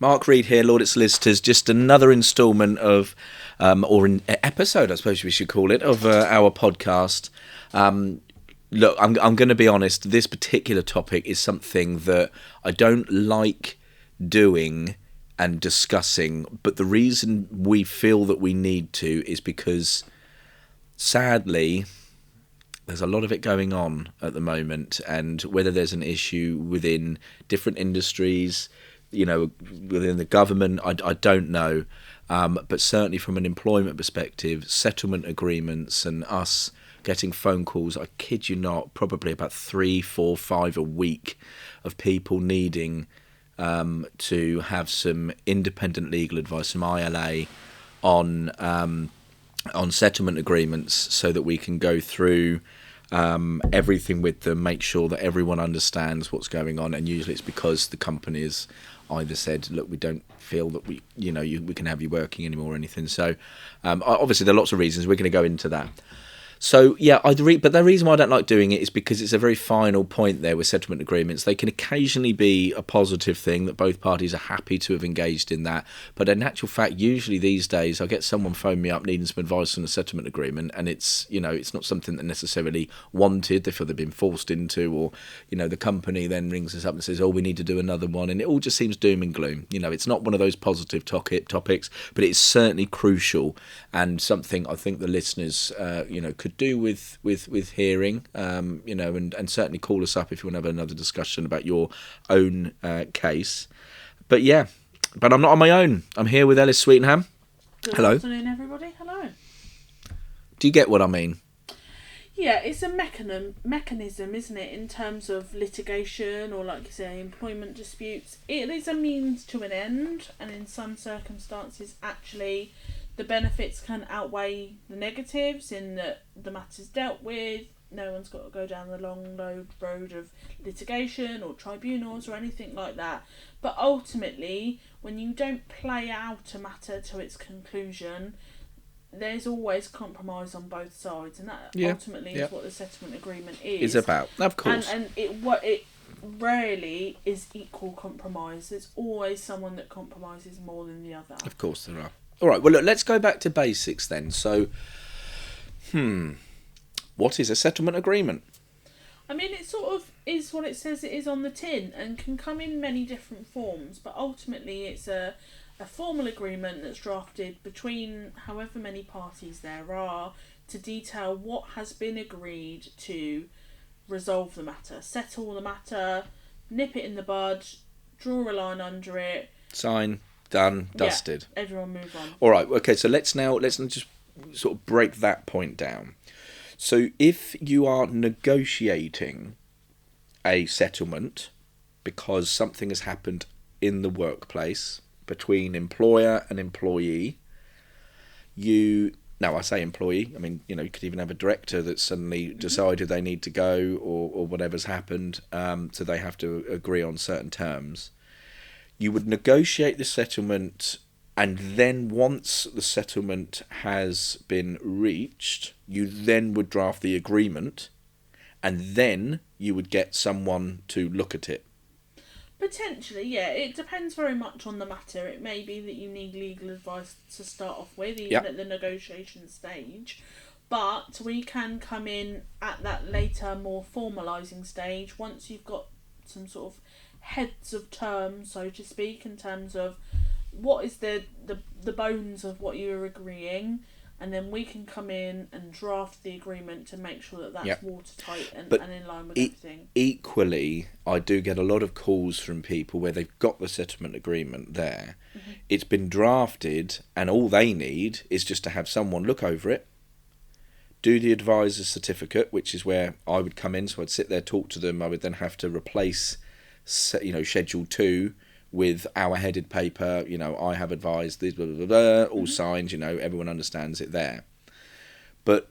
Mark Reed here, Lawdit Solicitors. Just another instalment of, or an episode, I suppose we should call it, of our podcast. Look, I'm going to be honest. This particular topic is something that I don't like doing and discussing, but the reason we feel that we need to is because, sadly, there's a lot of it going on at the moment, and whether there's an issue within different industries, within the government, I don't know. But certainly from an employment perspective, settlement agreements and us getting phone calls, I kid you not, probably about 3, 4, 5 a week of people needing to have some independent legal advice from ILA on settlement agreements, so that we can go through everything with them, make sure that everyone understands what's going on. And usually it's because the company has either said, look, we don't feel that we can have you working anymore or anything. So obviously there are lots of reasons. We're going to go into that. So, yeah, but the reason why I don't like doing it is because it's a very final point there with settlement agreements. They can occasionally be a positive thing that both parties are happy to have engaged in that. But in actual fact, usually these days, I get someone phone me up needing some advice on a settlement agreement, and it's not something that necessarily wanted. They feel they've been forced into, or, the company then rings us up and says, oh, we need to do another one. And it all just seems doom and gloom. It's not one of those positive topics, but it's certainly crucial and something I think the listeners, could do with hearing, and certainly call us up if you want to have another discussion about your own case. But I'm not on my own. I'm here with Ellis Sweetenham. Hello. Good afternoon, everybody. Hello. Do you get what I mean? Yeah, it's a mechanism, isn't it, in terms of litigation or, like you say, employment disputes. It is a means to an end, and in some circumstances, actually, the benefits can outweigh the negatives in that the matter's dealt with. No one's got to go down the long road of litigation or tribunals or anything like that. But ultimately, when you don't play out a matter to its conclusion, there's always compromise on both sides, and that ultimately is what the settlement agreement is. It's about, of course. And it rarely is equal compromise. There's always someone that compromises more than the other. Of course there are. All right, well, look, let's go back to basics then. So, what is a settlement agreement? I mean, it sort of is what it says it is on the tin and can come in many different forms, but ultimately it's a formal agreement that's drafted between however many parties there are to detail what has been agreed to resolve the matter, settle the matter, nip it in the bud, draw a line under it. Sign. Done, dusted. Yeah, everyone move on. All right, okay, so let's just sort of break that point down. So if you are negotiating a settlement because something has happened in the workplace between employer and employee, now I say employee, I mean, you could even have a director that suddenly decided they need to go or whatever's happened, so they have to agree on certain terms. You would negotiate the settlement, and then once the settlement has been reached, you then would draft the agreement, and then you would get someone to look at it. Potentially, yeah. It depends very much on the matter. It may be that you need legal advice to start off with, even at the negotiation stage. But we can come in at that later, more formalising stage once you've got some sort of heads of terms, so to speak, in terms of what is the bones of what you're agreeing, and then we can come in and draft the agreement to make sure that that's watertight and in line with everything. Equally, I do get a lot of calls from people where they've got the settlement agreement there. Mm-hmm. It's been drafted, and all they need is just to have someone look over it, do the advisor's certificate, which is where I would come in, so I'd sit there, talk to them. I would then have to replace Schedule 2 with our headed paper, I have advised this, blah, blah, blah, blah, all signed, everyone understands it there. But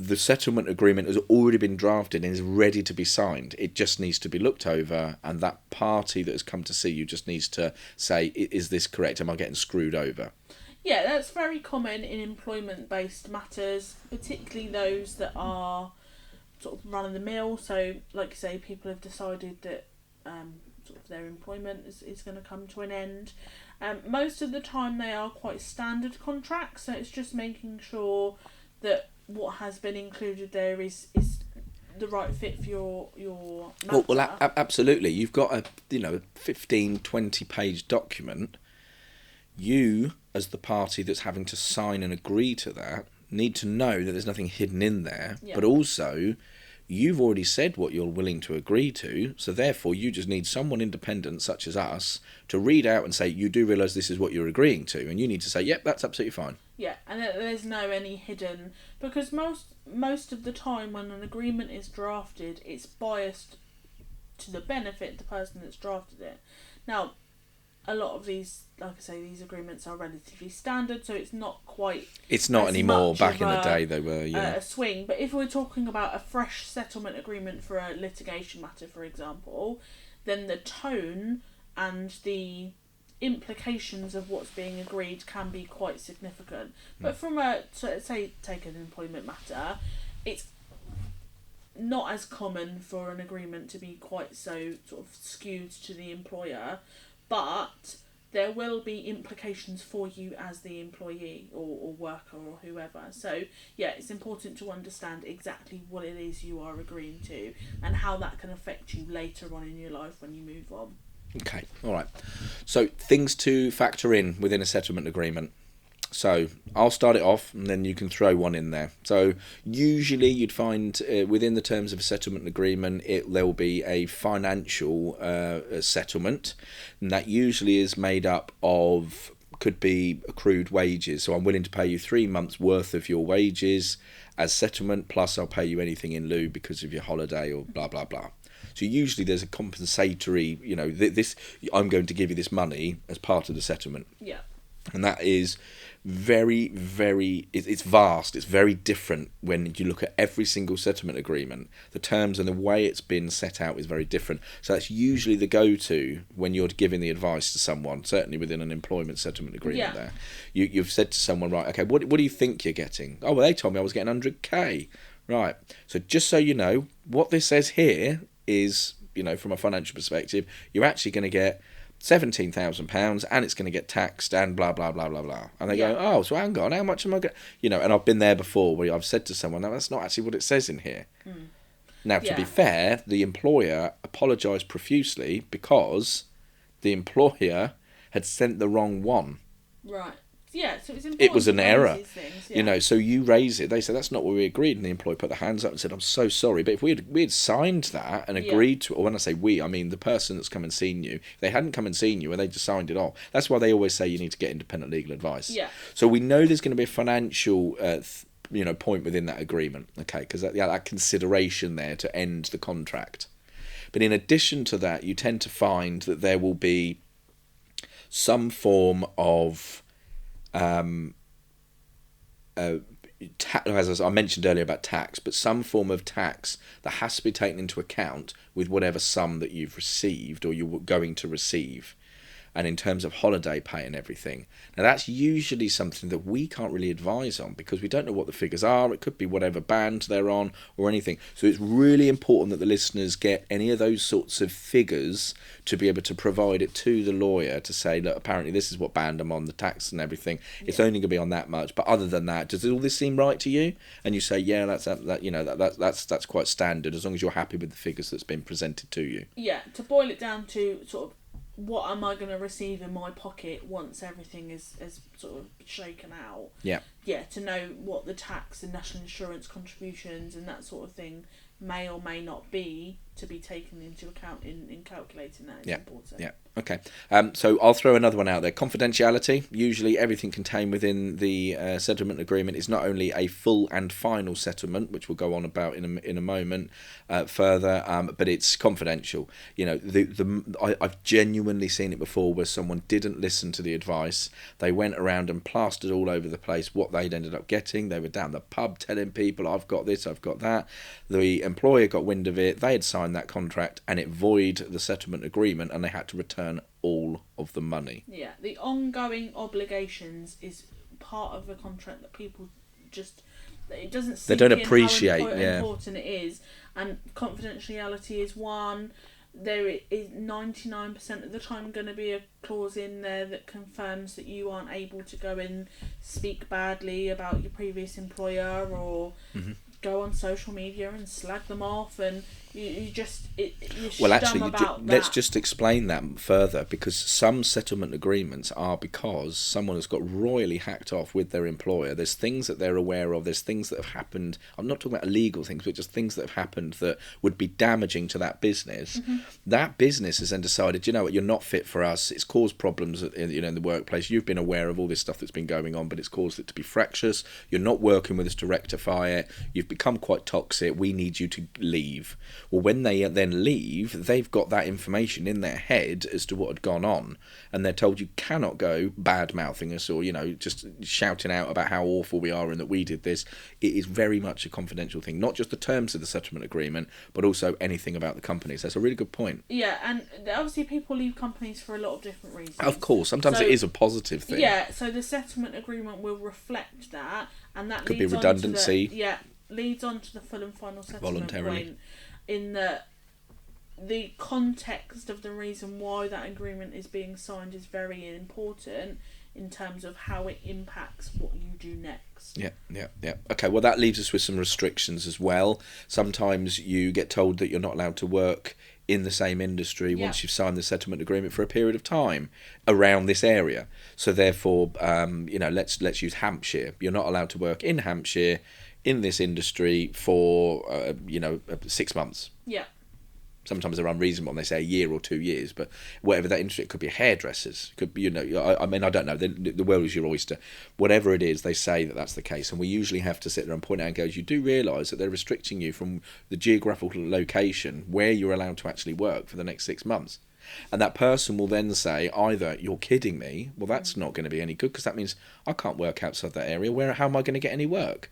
the settlement agreement has already been drafted and is ready to be signed. It just needs to be looked over, and that party that has come to see you just needs to say, is this correct? Am I getting screwed over? Yeah, that's very common in employment-based matters, particularly those that are sort of run-of-the-mill. So, like you say, people have decided that sort of their employment is going to come to an end. Most of the time they are quite standard contracts, so it's just making sure that what has been included there is the right fit for your matter. Well, absolutely. You've got a 15, 20 page document. You, as the party that's having to sign and agree to that, need to know that there's nothing hidden in there, but also you've already said what you're willing to agree to, so therefore you just need someone independent, such as us, to read out and say, you do realise this is what you're agreeing to, and you need to say, yep, that's absolutely fine. Yeah, and there's no any hidden, because most of the time when an agreement is drafted, it's biased to the benefit of the person that's drafted it. Now, a lot of these, like I say, these agreements are relatively standard, so it's not quite. It's not anymore. Back in the day, they were. A swing, but if we're talking about a fresh settlement agreement for a litigation matter, for example, then the tone and the implications of what's being agreed can be quite significant. But from take an employment matter, it's not as common for an agreement to be quite so sort of skewed to the employer. But there will be implications for you as the employee or worker or whoever. So, yeah, it's important to understand exactly what it is you are agreeing to and how that can affect you later on in your life when you move on. Okay, all right. So, things to factor in within a settlement agreement. So I'll start it off and then you can throw one in there. So usually you'd find within the terms of a settlement agreement, there will be a financial settlement, and that usually is made up of, could be accrued wages. So I'm willing to pay you 3 months worth of your wages as settlement, plus I'll pay you anything in lieu because of your holiday or blah, blah, blah. So usually there's a compensatory, this I'm going to give you this money as part of the settlement. Yeah. And that is very, very, it's vast. It's very different when you look at every single settlement agreement. The terms and the way it's been set out is very different. So that's usually the go-to when you're giving the advice to someone, certainly within an employment settlement agreement. There, you've said to someone, right, okay, what do you think you're getting? Oh, well, they told me I was getting 100k. Right. So just so you know, what this says here is, from a financial perspective, you're actually going to get £17,000 and it's going to get taxed and blah blah blah blah blah. And they go, oh, so hang on, how much am I going? And I've been there before where I've said to someone, no, that's not actually what it says in here. Now, to be fair, the employer apologised profusely because the employer had sent the wrong one. Right. Yeah, so it's important. It was an error. Things, so you raise it. They said, that's not what we agreed. And the employee put their hands up and said, I'm so sorry. But if we had signed that and agreed to it, or when I say we, I mean the person that's come and seen you, if they hadn't come and seen you and they just signed it off. That's why they always say you need to get independent legal advice. Yeah. So we know there's going to be a financial point within that agreement, okay, because that consideration there to end the contract. But in addition to that, you tend to find that there will be some form of as I mentioned earlier about tax, but some form of tax that has to be taken into account with whatever sum that you've received or you're going to receive. And in terms of holiday pay and everything. Now that's usually something that we can't really advise on because we don't know what the figures are. It could be whatever band they're on or anything. So it's really important that the listeners get any of those sorts of figures to be able to provide it to the lawyer to say, look, apparently this is what band I'm on, the tax and everything. It's only going to be on that much. But other than that, does all this seem right to you? And you say, yeah, that's quite standard as long as you're happy with the figures that's been presented to you. Yeah, to boil it down to sort of what am I going to receive in my pocket once everything is sort of shaken out. Yeah. Yeah, to know what the tax and national insurance contributions and that sort of thing may or may not be to be taken into account in calculating that is important. Yeah. Okay. So I'll throw another one out there. Confidentiality. Usually everything contained within the settlement agreement is not only a full and final settlement, which we'll go on about in a moment further, but it's confidential. I've genuinely seen it before where someone didn't listen to the advice. They went around and plastered all over the place what they'd ended up getting. They were down the pub telling people, I've got this, I've got that. The employer got wind of it. They had signed that contract and it voided the settlement agreement and they had to return all of the money. Yeah, the ongoing obligations is part of the contract that people just, it doesn't seem they don't appreciate how important it is, and confidentiality is one. there is 99% of the time going to be a clause in there that confirms that you aren't able to go and speak badly about your previous employer or go on social media and slag them off, and you're Well, actually, stum about that. let's just explain that further, because some settlement agreements are because someone has got royally hacked off with their employer. There's things that they're aware of. There's things that have happened. I'm not talking about illegal things, but just things that have happened that would be damaging to that business. That business has then decided, you know what, you're not fit for us. It's caused problems in the workplace. You've been aware of all this stuff that's been going on, but it's caused it to be fractious. You're not working with us to rectify it. You've become quite toxic. We need you to leave. Well, when they then leave, they've got that information in their head as to what had gone on, and they're told you cannot go bad-mouthing us or, just shouting out about how awful we are and that we did this. It is very much a confidential thing, not just the terms of the settlement agreement, but also anything about the companies. That's a really good point. Yeah, and obviously people leave companies for a lot of different reasons. Of course, sometimes it is a positive thing. Yeah, so the settlement agreement will reflect that, and that could be leads redundancy. Leads on to the full and final settlement Voluntarily. point, in that the context of the reason why that agreement is being signed is very important in terms of how it impacts what you do next. Yeah. Okay, well, that leaves us with some restrictions as well. Sometimes you get told that you're not allowed to work in the same industry once you've signed the settlement agreement for a period of time around this area. So therefore, let's use Hampshire. You're not allowed to work in Hampshire in this industry for 6 months. Yeah. Sometimes they're unreasonable and they say a year or 2 years, but whatever that industry, it could be hairdressers, it could be, I don't know, the world is your oyster. Whatever it is, they say that that's the case, and we usually have to sit there and point out and go, you do realise that they're restricting you from the geographical location where you're allowed to actually work for the next 6 months. And that person will then say either, you're kidding me, well, that's not going to be any good, because that means I can't work outside that area. How am I going to get any work?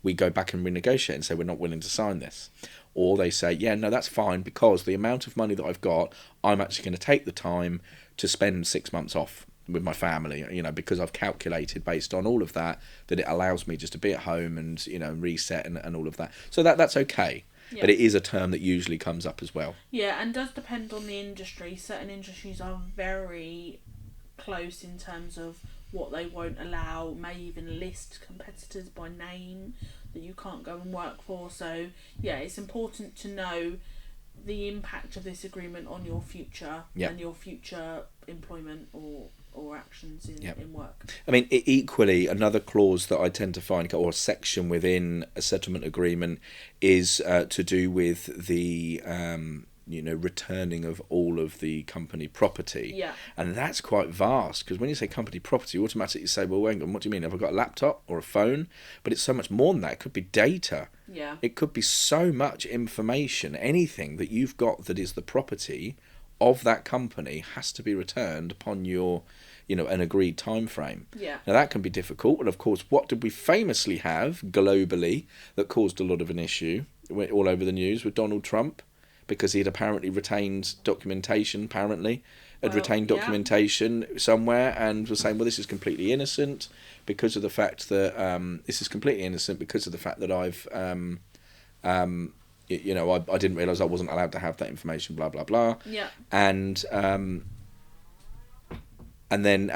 We go back and renegotiate and say we're not willing to sign this. Or they say, yeah, no, that's fine, because the amount of money that I've got, I'm actually going to take the time to spend 6 months off with my family, because I've calculated based on all of that it allows me just to be at home and, reset and all of that. So that's okay. Yeah. But it is a term that usually comes up as well. Yeah, and does depend on the industry. Certain industries are very close in terms of what they won't allow, may even list competitors by name that you can't go and work for. So yeah, it's important to know the impact of this agreement on your future and your future employment or actions in work. I mean, equally, another clause that I tend to find, or a section within a settlement agreement, is to do with the returning of all of the company property. Yeah. And that's quite vast, because when you say company property, you automatically say, well, hang on, what do you mean? Have I got a laptop or a phone? But it's so much more than that. It could be data. Yeah. It could be so much information. Anything that you've got that is the property of that company has to be returned upon your, an agreed time frame. Yeah. Now that can be difficult. And of course, what did we famously have globally that caused a lot of an issue? It went all over the news with Donald Trump, because he had apparently retained documentation, somewhere, and was saying, well, this is completely innocent because of the fact that I've, I didn't realise I wasn't allowed to have that information, blah, blah, blah. Yeah. And then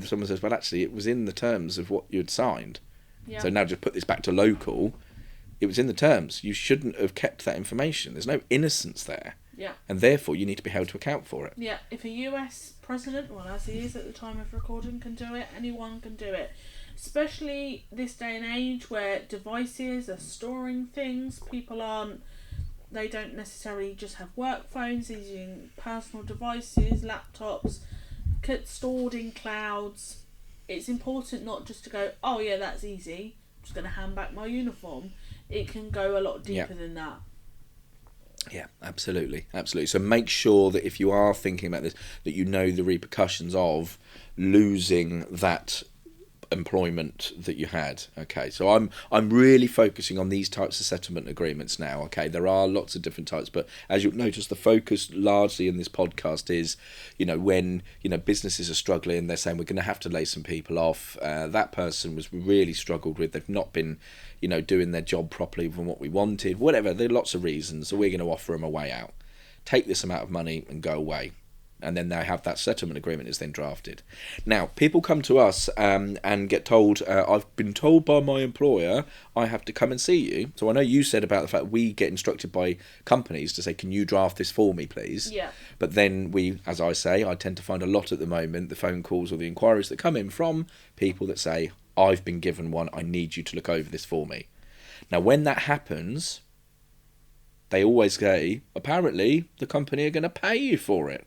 someone says, well, actually, it was in the terms of what you'd signed. Yeah. So now just put this back to local. It was in the terms. You shouldn't have kept that information. There's no innocence there. Yeah. And therefore, you need to be held to account for it. Yeah. If a US president, well, as he is at the time of recording, can do it, anyone can do it. Especially this day and age where devices are storing things. They don't necessarily just have work phones, they're using personal devices, laptops, stored in clouds. It's important not just to go, oh yeah, that's easy, I'm just going to hand back my uniform. It can go a lot deeper than that. Yeah, absolutely. So make sure that if you are thinking about this, that you know the repercussions of losing that employment that you had. Okay, so I'm really focusing on these types of settlement agreements now. Okay, there are lots of different types, but as you'll notice, the focus largely in this podcast is, when businesses are struggling, they're saying we're going to have to lay some people off. That person was really struggled with. They've not been doing their job properly from what we wanted. Whatever, there are lots of reasons. So we're going to offer them a way out. take this amount of money and go away. And then they have that settlement agreement is then drafted. Now, people come to us and get told, I've been told by my employer I have to come and see you. So I know you said about the fact we get instructed by companies to say, can you draft this for me, please? Yeah. But then we, as I say, I tend to find a lot at the moment, the phone calls or the inquiries that come in from people that say, I've been given one, I need you to look over this for me. Now, when that happens, they always say, apparently the company are going to pay you for it.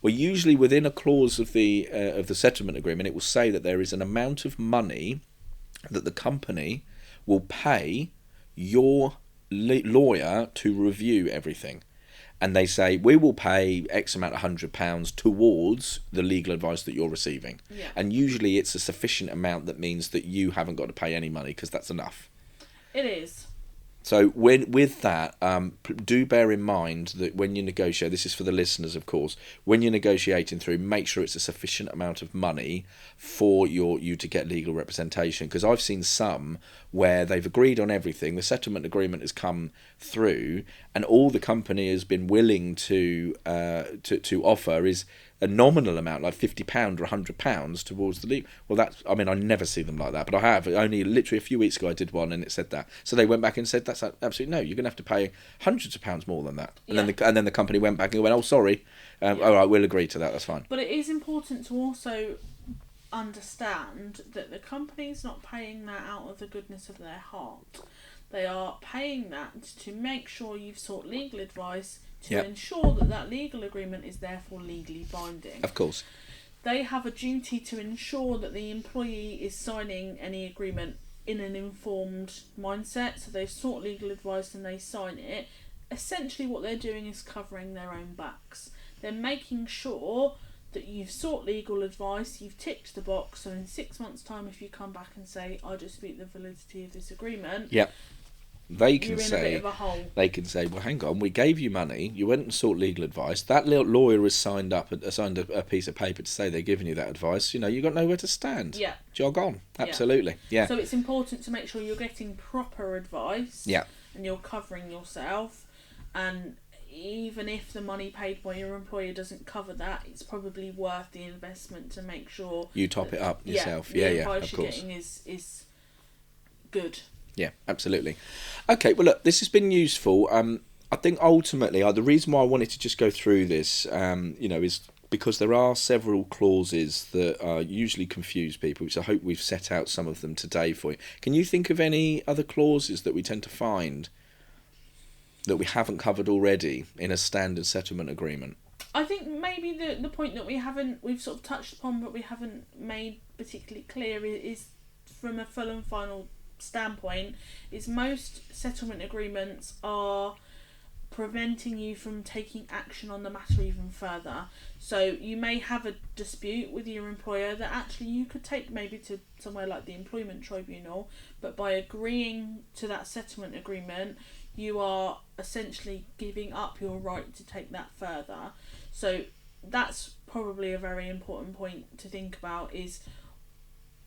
Well, usually within a clause of the settlement agreement, it will say that there is an amount of money that the company will pay your lawyer to review everything. And they say, we will pay X amount of £100 towards the legal advice that you're receiving. Yeah. And usually it's a sufficient amount that means that you haven't got to pay any money because that's enough. It is. So with that, do bear in mind that when you negotiate, this is for the listeners, of course, when you're negotiating through, make sure it's a sufficient amount of money for you to get legal representation. Because I've seen some where they've agreed on everything, the settlement agreement has come through, and all the company has been willing to offer is a nominal amount, like £50 or £100 towards the legal. Well, that's, I mean, I never see them like that, but I have. Only literally a few weeks ago I did one and it said that. So they went back and said, that's absolutely no, you're going to have to pay hundreds of pounds more than that. And then the company went back and went, oh, sorry, all right, we'll agree to that, that's fine. But it is important to also understand that the company's not paying that out of the goodness of their heart. They are paying that to make sure you've sought legal advice to ensure that that legal agreement is therefore legally binding. Of course. They have a duty to ensure that the employee is signing any agreement in an informed mindset. So they've sought legal advice and they sign it. Essentially what they're doing is covering their own backs. They're making sure that you've sought legal advice, you've ticked the box, so in 6 months' time if you come back and say, I dispute the validity of this agreement, they can you're in a bit of a hole. They can say, well, hang on, we gave you money, you went and sought legal advice, that little lawyer has signed a piece of paper to say they're giving you that advice, you got nowhere to stand. Yeah. Jog on. Absolutely. Yeah. So it's important to make sure you're getting proper advice. Yeah. And you're covering yourself. And even if the money paid by your employer doesn't cover that, it's probably worth the investment to make sure you top it up yourself. The advice you're getting is good. Yeah, absolutely. Okay, well, look, this has been useful. I think ultimately, the reason why I wanted to just go through this, is because there are several clauses that usually confuse people, which I hope we've set out some of them today for you. Can you think of any other clauses that we tend to find that we haven't covered already in a standard settlement agreement? I think maybe the point that we've sort of touched upon but we haven't made particularly clear is from a full and final standpoint is most settlement agreements are preventing you from taking action on the matter even further. So you may have a dispute with your employer that actually you could take maybe to somewhere like the employment tribunal, but by agreeing to that settlement agreement you are essentially giving up your right to take that further. So that's probably a very important point to think about, is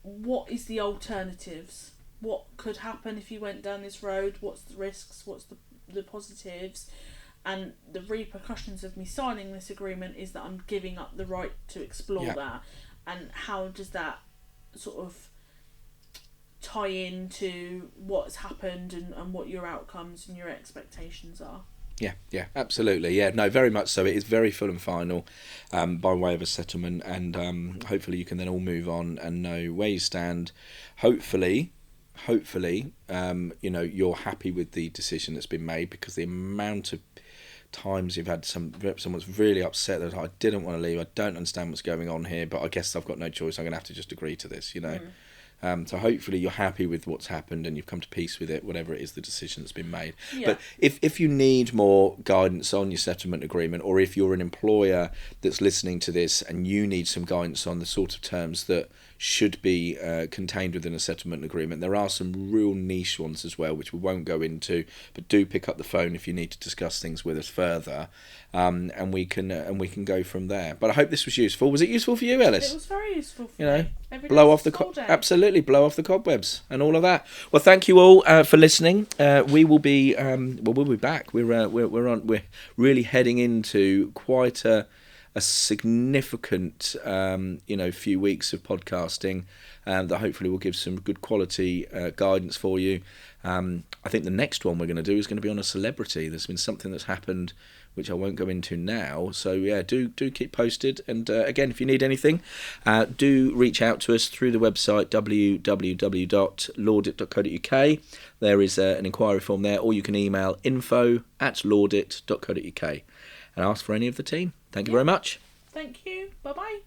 what is the alternatives? What could happen if you went down this road? What's the risks? What's the positives? And the repercussions of me signing this agreement is that I'm giving up the right to explore that. And how does that sort of tie into what's happened and what your outcomes and your expectations are? Yeah, absolutely. Yeah, no, very much so. It is very full and final by way of a settlement, and hopefully you can then all move on and know where you stand. Hopefully, you're happy with the decision that's been made, because the amount of times you've had someone's really upset that I didn't want to leave, I don't understand what's going on here, but I guess I've got no choice, I'm going to have to just agree to this, So hopefully you're happy with what's happened and you've come to peace with it, whatever it is the decision that's been made. But if you need more guidance on your settlement agreement, or if you're an employer that's listening to this and you need some guidance on the sort of terms that should be contained within a settlement agreement. There are some real niche ones as well, which we won't go into, but do pick up the phone if you need to discuss things with us further, and we can go from there. But I hope this was useful. Was it useful for you, Ellis? It was very useful for you know, me. Every blow day's off a the school day. absolutely blow off the cobwebs and all of that. Well, thank you all for listening. We will be we'll be back. We're really heading into quite a significant few weeks of podcasting, that hopefully will give some good quality guidance for you. I think the next one we're going to do is going to be on a celebrity. There's been something that's happened which I won't go into now. So yeah, do keep posted. And again, if you need anything, do reach out to us through the website www.lawdit.co.uk. There is an inquiry form there, or you can email info@lawdit.co.uk and ask for any of the team. Thank you very much. Thank you. Bye-bye.